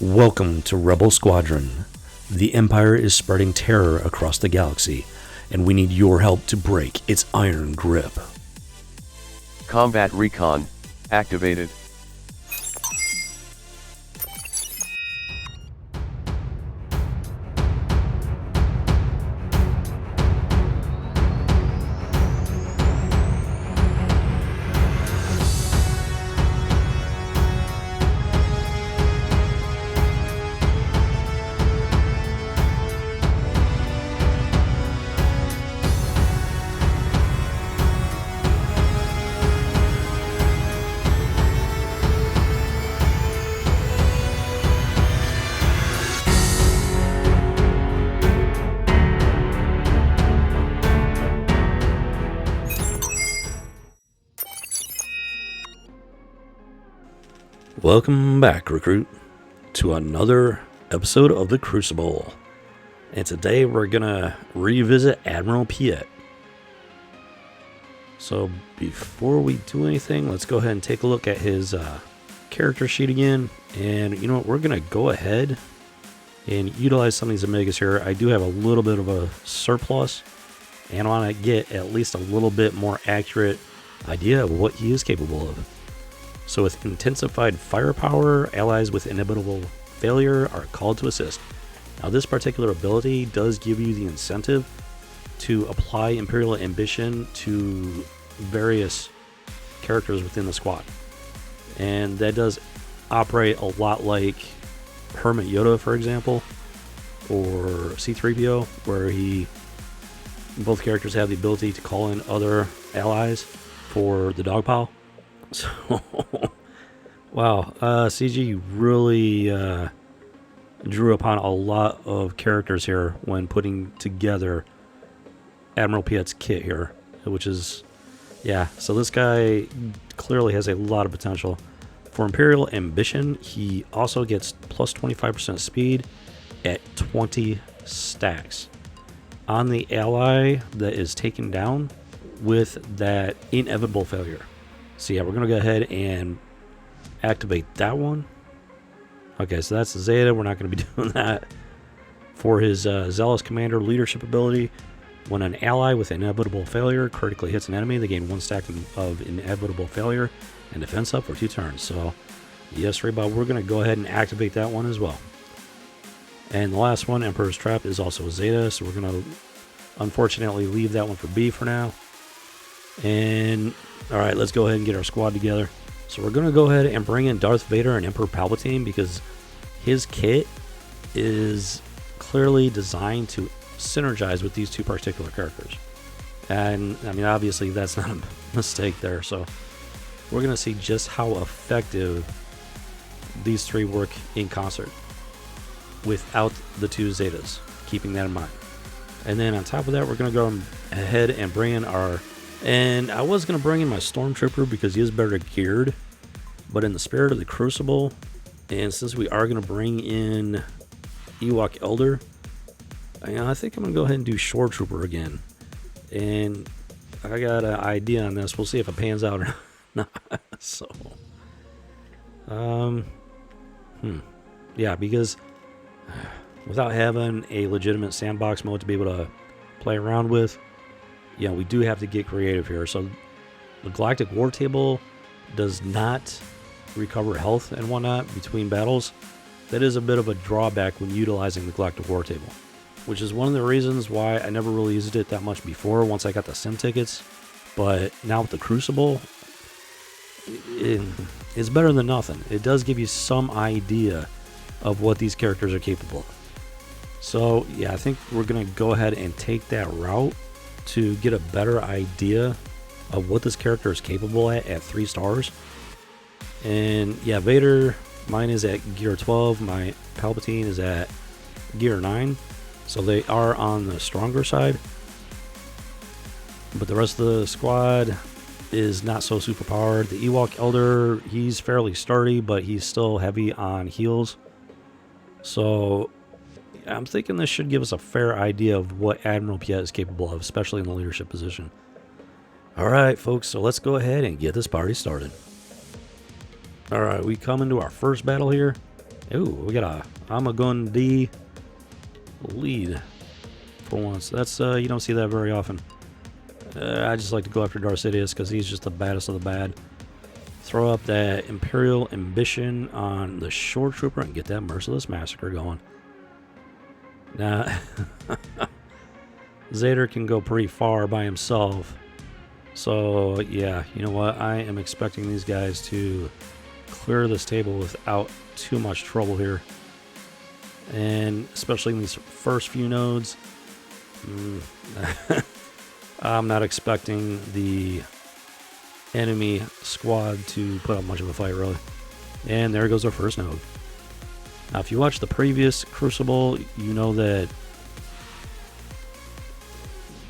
Welcome to Rebel Squadron. The Empire is spreading terror across the galaxy, and we need your help to break its iron grip. Combat Recon activated. Welcome back, recruit, to another episode of the Crucible. And today we're gonna revisit Admiral Piett. So before we do anything, let's go ahead and take a look at his character sheet again. And you know what, we're gonna go ahead and utilize some of these Omegas here. I do have a little bit of a surplus, and I want to get at least a little bit more accurate idea of what he is capable of. So with intensified firepower, allies with inevitable failure are called to assist. Now this particular ability does give you the incentive to apply Imperial ambition to various characters within the squad. And that does operate a lot like Hermit Yoda, for example, or C-3PO, where both characters have the ability to call in other allies for the dog pile. So, wow, CG really drew upon a lot of characters here when putting together Admiral Piett's kit here, which is, yeah, so this guy clearly has a lot of potential. For Imperial Ambition, he also gets plus 25% speed at 20 stacks on the ally that is taken down with that inevitable failure. So yeah, we're going to go ahead and activate that one. Okay, so that's Zeta. We're not going to be doing that. For his Zealous Commander leadership ability, when an ally with inevitable failure critically hits an enemy, they gain 1 stack of inevitable failure and defense up for 2 turns. So yes, Rebob, we're going to go ahead and activate that one as well. And the last one, Emperor's Trap, is also a Zeta, so we're going to unfortunately leave that one for B for now. And alright, let's go ahead and get our squad together. So we're going to go ahead and bring in Darth Vader and Emperor Palpatine because his kit is clearly designed to synergize with these two particular characters. And, I mean, obviously that's not a mistake there. So we're going to see just how effective these three work in concert without the 2 Zetas, keeping that in mind. And then on top of that, we're going to go ahead and bring in our... And I was going to bring in my Stormtrooper because he is better geared. But in the spirit of the Crucible, and since we are going to bring in Ewok Elder, I think I'm going to go ahead and do Shore Trooper again. And I got an idea on this. We'll see if it pans out or not. So, yeah, because without having a legitimate sandbox mode to be able to play around with, yeah, we do have to get creative here. So the Galactic War Table does not recover health and whatnot between battles. That is a bit of a drawback when utilizing the Galactic War Table, which is one of the reasons why I never really used it that much before once I got the sim tickets. But now with the Crucible, it's better than nothing. It does give you some idea of what these characters are capable of. So yeah, I think we're going to go ahead and take that route to get a better idea of what this character is capable at 3 stars. And yeah, Vader, mine is at gear 12, my Palpatine is at gear 9, so they are on the stronger side. But the rest of the squad is not so super powered. The Ewok Elder, he's fairly sturdy, but he's still heavy on heals. So I'm thinking this should give us a fair idea of what Admiral Piett is capable of, especially in the leadership position. Alright folks, so let's go ahead and get this party started. Alright, we come into our first battle here, Ooh, we got a Amagun D lead for once. That's you don't see that very often. I just like to go after Darth Sidious because he's just the baddest of the bad. Throw up that Imperial Ambition on the Shore Trooper and get that Merciless Massacre going. Now, Vader can go pretty far by himself. So, yeah, you know what? I am expecting these guys to clear this table without too much trouble here. And especially in these first few nodes, I'm not expecting the enemy squad to put up much of a fight, really. And there goes our first node. Now, if you watch the previous Crucible, you know that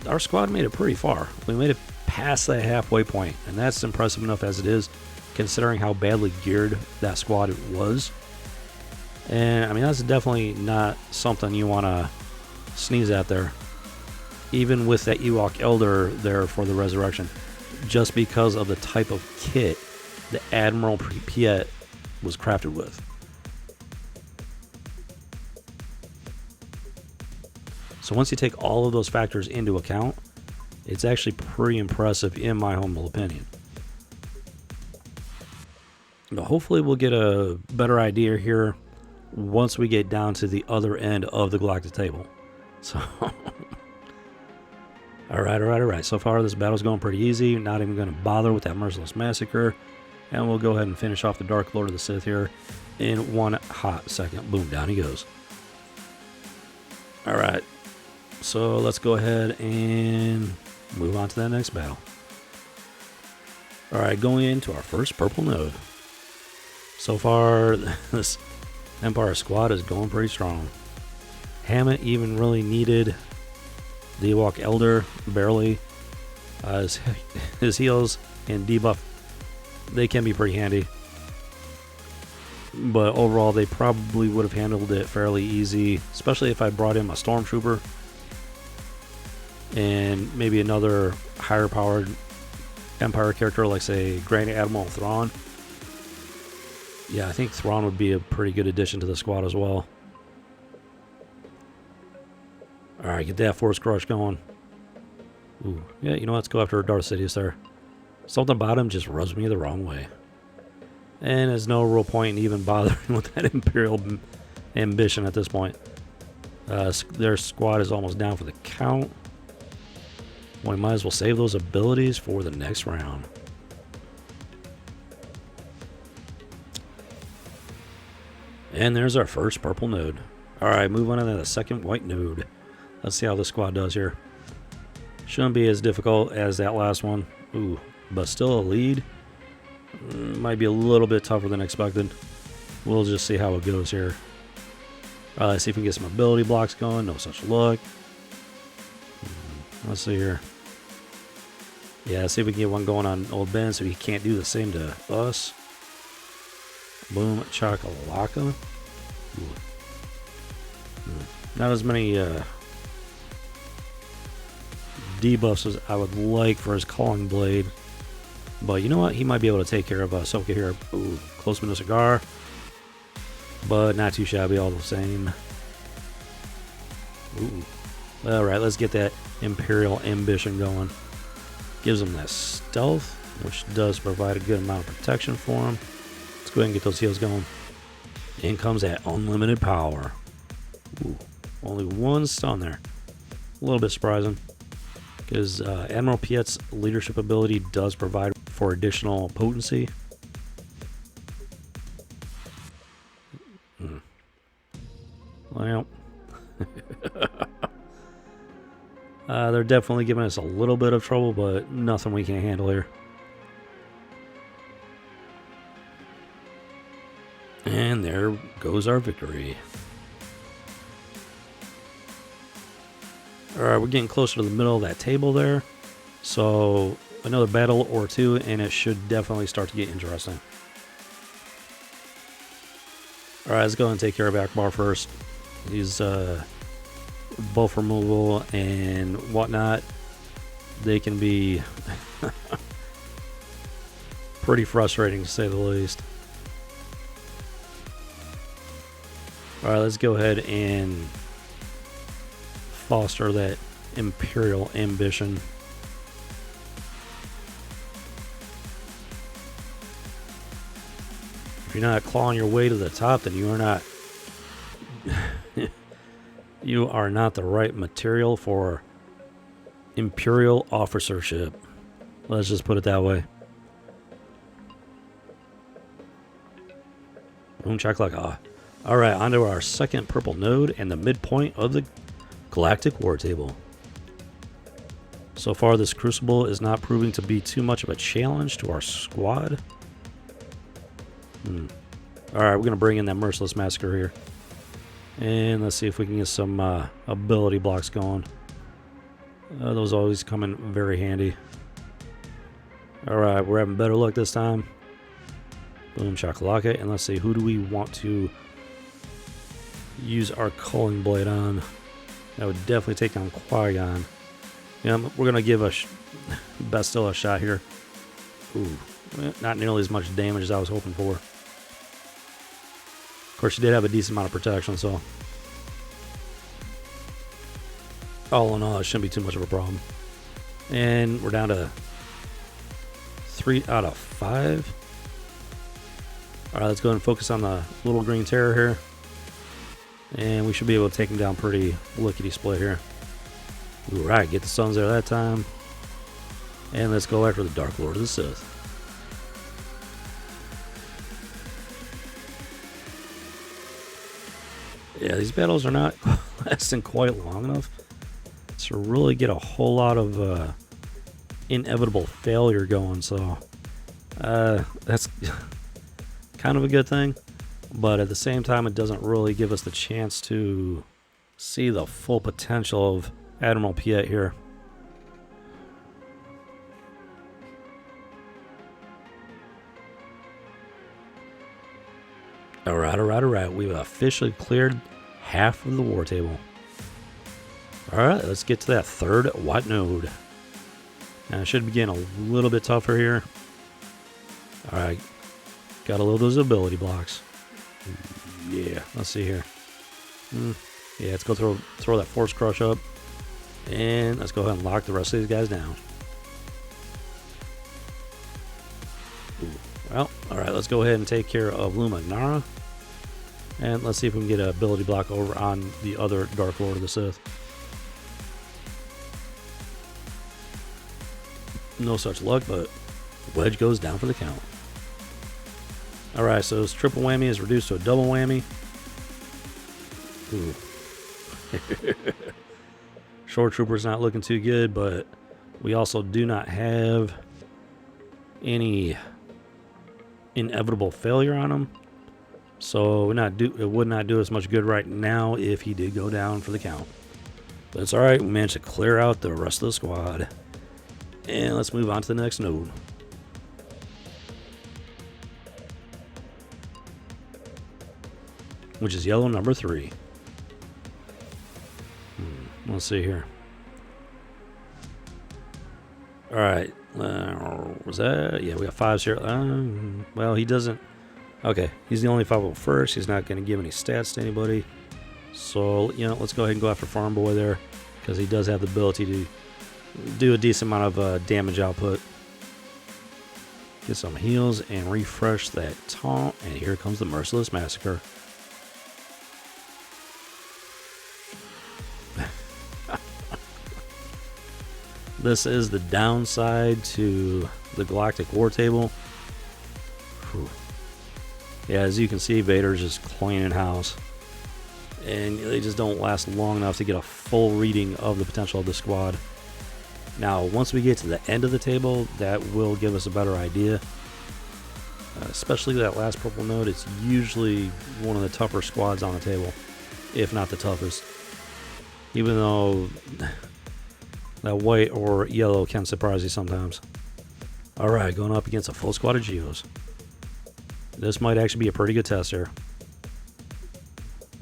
our squad made it pretty far. We made it past that halfway point, and that's impressive enough as it is, considering how badly geared that squad was. And, I mean, that's definitely not something you want to sneeze at there. Even with that Ewok Elder there for the resurrection. Just because of the type of kit that Admiral Piett was crafted with. So once you take all of those factors into account, it's actually pretty impressive in my humble opinion. But hopefully we'll get a better idea here once we get down to the other end of the galactic table. So, alright. So far this battle's going pretty easy. Not even going to bother with that Merciless Massacre. And we'll go ahead and finish off the Dark Lord of the Sith here in one hot second. Boom, down he goes. Alright. So let's go ahead and move on to that next battle. Alright, going into our first purple node. So far, this Empire squad is going pretty strong. Hammett even really needed the Ewok Elder, barely. His heals and debuff, they can be pretty handy. But overall, they probably would have handled it fairly easy, especially if I brought in a Stormtrooper and maybe another higher powered Empire character like, say, Grand Admiral Thrawn. Yeah, I think Thrawn would be a pretty good addition to the squad as well. Alright, get that Force Crush going. Ooh, yeah, you know what? Let's go after Darth Sidious there. Something about him just rubs me the wrong way. And there's no real point in even bothering with that Imperial Ambition at this point. Their squad is almost down for the count. We might as well save those abilities for the next round. And there's our first purple node. Alright, move on to the second white node. Let's see how the squad does here. Shouldn't be as difficult as that last one. Ooh, but still a lead. Might be a little bit tougher than expected. We'll just see how it goes here. Let's see if we can get some ability blocks going. No such luck. Let's see here. Yeah, see if we can get one going on old Ben so he can't do the same to us. Boom, chakalaka. Not as many debuffs as I would like for his calling blade. But you know what? He might be able to take care of Ahsoka here. Ooh, close with a cigar. But not too shabby all the same. Ooh. Alright, let's get that Imperial Ambition going. Gives him that stealth, which does provide a good amount of protection for him. Let's go ahead and get those heals going. In comes that unlimited power. Ooh, only one stun there. A little bit surprising. Because Admiral Piett's leadership ability does provide for additional potency. Well, they're definitely giving us a little bit of trouble, but nothing we can't handle here. And there goes our victory. Alright, we're getting closer to the middle of that table there. So, another battle or two, and it should definitely start to get interesting. Alright, let's go ahead and take care of Akbar first. He's buff removal and whatnot. They can be pretty frustrating to say the least. Alright, let's go ahead and foster that Imperial ambition. If you're not clawing your way to the top, then you are not you are not the right material for Imperial officership. Let's just put it that way. Boom chakalaka. Alright, on to our second purple node and the midpoint of the Galactic War Table. So far, this Crucible is not proving to be too much of a challenge to our squad. Alright, we're going to bring in that Merciless Massacre here. And let's see if we can get some ability blocks going. Those always come in very handy. Alright, we're having better luck this time. Boom shakalaka. And let's see, who do we want to use our Culling Blade on? That would definitely take down Qui-Gon. Yeah, we're going to give Bastille a shot here. Ooh, not nearly as much damage as I was hoping for. Of course, she did have a decent amount of protection, so all in all, it shouldn't be too much of a problem. And we're down to 3 out of 5. Alright, let's go ahead and focus on the little green terror here. And we should be able to take him down pretty lickety-split here. Alright, get the suns there that time. And let's go after the Dark Lord of the Sith. Yeah, these battles are not lasting quite long enough to really get a whole lot of inevitable failure going, so that's kind of a good thing, but at the same time it doesn't really give us the chance to see the full potential of Admiral Piett here. Alright, we've officially cleared half of the war table. Alright, let's get to that third white node. Now it should be getting a little bit tougher here. Alright, gotta load those ability blocks. Yeah, let's see here. Yeah, let's go throw that Force Crush up. And let's go ahead and lock the rest of these guys down. Well, alright, let's go ahead and take care of Luminara. And let's see if we can get an ability block over on the other Dark Lord of the Sith. No such luck, but Wedge goes down for the count. Alright, so this triple whammy is reduced to a double whammy. Shore Trooper's not looking too good, but we also do not have any inevitable failure on him. So it would not do us much good right now if he did go down for the count. But it's alright, we managed to clear out the rest of the squad. And let's move on to the next node. Which is yellow number 3. Let's see here. Alright. Was that? Yeah, we got 5s here. Well, he doesn't. Okay, he's the only 501st. He's not going to give any stats to anybody. So, let's go ahead and go after Farm Boy there, because he does have the ability to do a decent amount of damage output. Get some heals and refresh that taunt. And here comes the Merciless Massacre. This is the downside to the Galactic War Table. Whew. Yeah, as you can see, Vader's just cleaning house. And they just don't last long enough to get a full reading of the potential of the squad. Now, once we get to the end of the table, that will give us a better idea. Especially that last purple node, it's usually one of the tougher squads on the table, if not the toughest. Even though that white or yellow can surprise you sometimes. Alright, going up against a full squad of Geos. This might actually be a pretty good test here.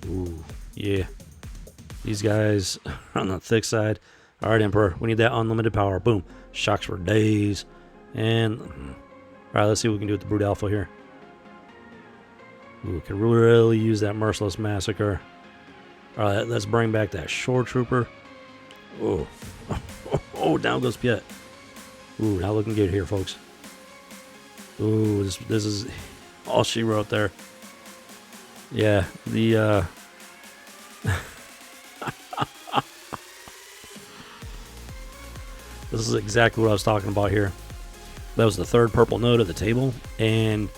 Ooh, yeah. These guys are on the thick side. Alright, Emperor, we need that unlimited power. Boom. Shocks for days. And, alright, let's see what we can do with the Brute Alpha here. Ooh, could really use that merciless massacre. Alright, let's bring back that shore trooper. Oh, oh, down goes Piett. Ooh, not looking good here, folks. Ooh, this is all she wrote there. Yeah, the this is exactly what I was talking about here. That was the third purple node at the table, and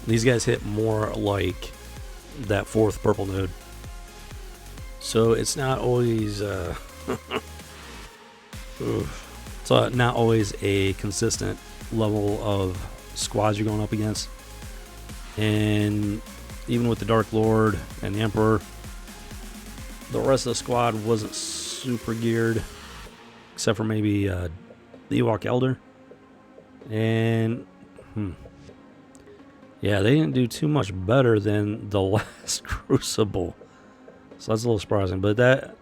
these guys hit more like that fourth purple node. So it's not always it's not always a consistent level of squads you're going up against. And even with the Dark Lord and the Emperor, the rest of the squad wasn't super geared, except for maybe the Ewok Elder. And yeah, they didn't do too much better than the last Crucible, so that's a little surprising. But that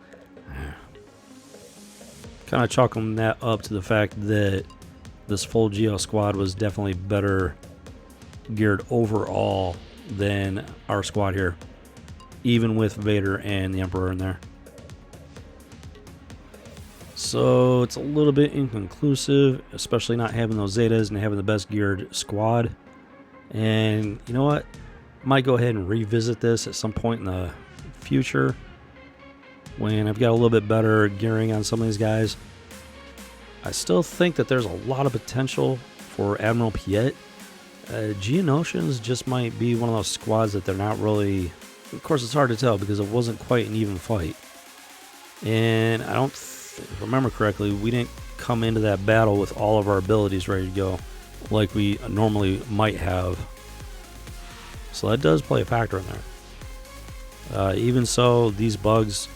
kind of chalking that up to the fact that this full Geo squad was definitely better geared overall than our squad here, even with Vader and the Emperor in there. So it's a little bit inconclusive, especially not having those Zetas and having the best geared squad. And you know what? Might go ahead and revisit this at some point in the future when I've got a little bit better gearing on some of these guys. I still think that there's a lot of potential for Admiral Piett. Geonosians just might be one of those squads that they're not really... Of course, it's hard to tell because it wasn't quite an even fight. And I don't if I remember correctly, we didn't come into that battle with all of our abilities ready to go like we normally might have. So that does play a factor in there. Even so, these bugs,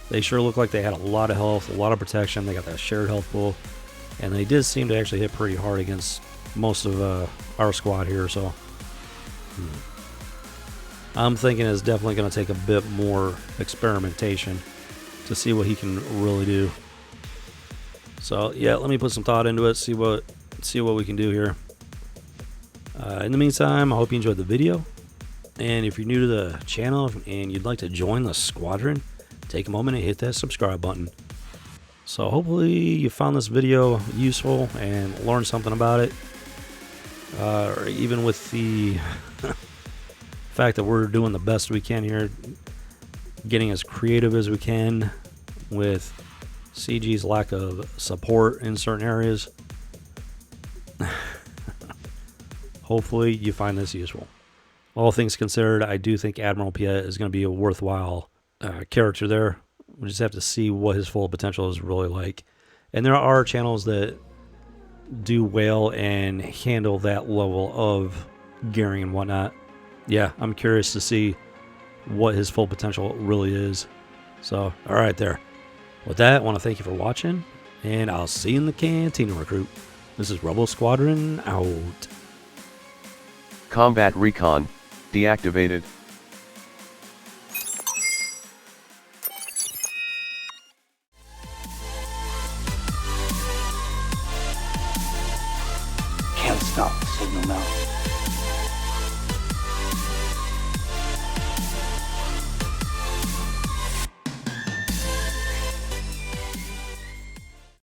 they sure look like they had a lot of health, a lot of protection. They got that shared health pool. And they did seem to actually hit pretty hard against most of our squad here. So I'm thinking it's definitely going to take a bit more experimentation to see what he can really do. So yeah, let me put some thought into it, see what we can do here. In the meantime, I hope you enjoyed the video, and if you're new to the channel and you'd like to join the squadron, take a moment and hit that subscribe button. So hopefully you found this video useful and learned something about it, or even with the fact that we're doing the best we can here, getting as creative as we can with CG's lack of support in certain areas. Hopefully you find this useful. All things considered, I do think Admiral Piett is going to be a worthwhile character there. We just have to see what his full potential is really like. And there are channels that do well and handle that level of gearing and whatnot. Yeah, I'm curious to see what his full potential really is. So, all right there. With that, I want to thank you for watching, and I'll see you in the Cantina, Recruit. This is Rebel Squadron out. Combat Recon deactivated. Can't stop the signal now.